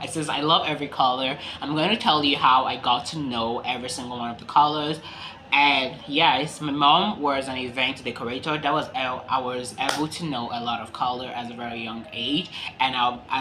Since I love every color, I'm going to tell you how I got to know every single one of the colors. And yes, my mom was an event decorator. That was how I was able to know a lot of color at a very young age. And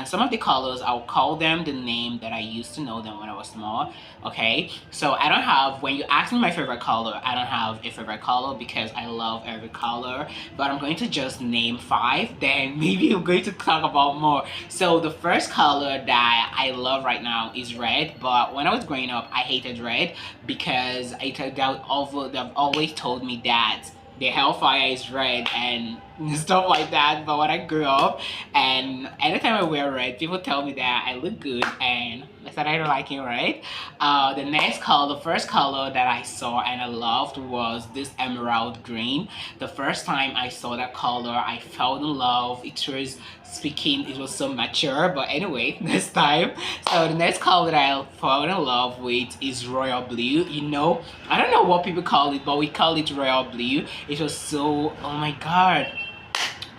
some of the colors, I'll call them the name that I used to know them when I was small. Okay, so I don't have, when you ask me my favorite color, I don't have a favorite color because I love every color. But I'm going to just name 5. Then maybe we're going to talk about more. So the first color that I love right now is red. But when I was growing up, I hated red because I took out over. They've always told me that the hellfire is red and stuff like that. But when I grew up, and anytime I wear red, people tell me that I look good, and I started liking red. The next color, the first color that I saw and I loved was this emerald green. The first time I saw that color, I fell in love. It was so mature, but anyway, this time. So the next color that I fell in love with is royal blue. You know, I don't know what people call it, but we call it royal blue. It was so, oh my god.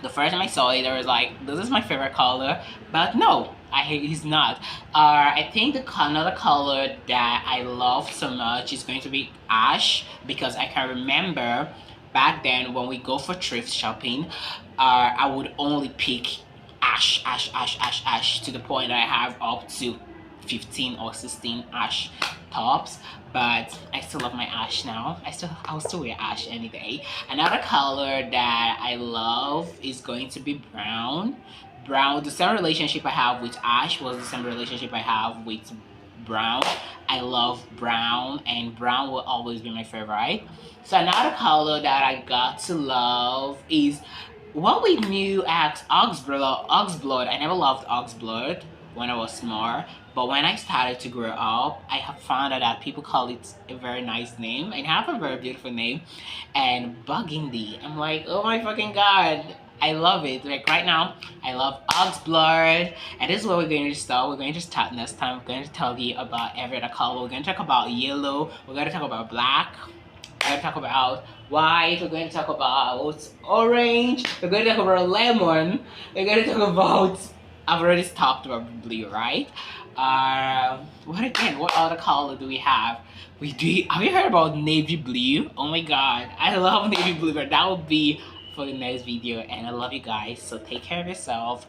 The first time I saw it, I was like, this is my favorite color. But no, it's not. I think another color that I love so much is going to be ash, because I can remember back then when we go for thrift shopping, I would only pick ash to the point that I have up to 15 or 16 ash tops. But I still love my ash now. I'll still wear ash any day. Another color that I love is going to be brown. The same relationship I have with ash was the same relationship I have with brown. I love brown, and brown will always be my favorite. So another color that I got to love is what we knew as oxblood. I never loved oxblood when I was small, but when I started to grow up, I have found out that people call it a very nice name and have a very beautiful name. And burgundy, I'm like, oh my fucking god, I love it. Like right now, I love oxblood, and this is where we're going to start. We're going to start next time. We're going to tell you about every other color. We're going to talk about yellow. We're going to talk about black. We're going to talk about white. We're going to talk about orange. We're going to talk about lemon. We're going to talk about, I've already talked about blue, right? What other color do we have? Have you heard about navy blue? Oh my god, I love navy blue, but that will be for the next video. And I love you guys, so take care of yourself.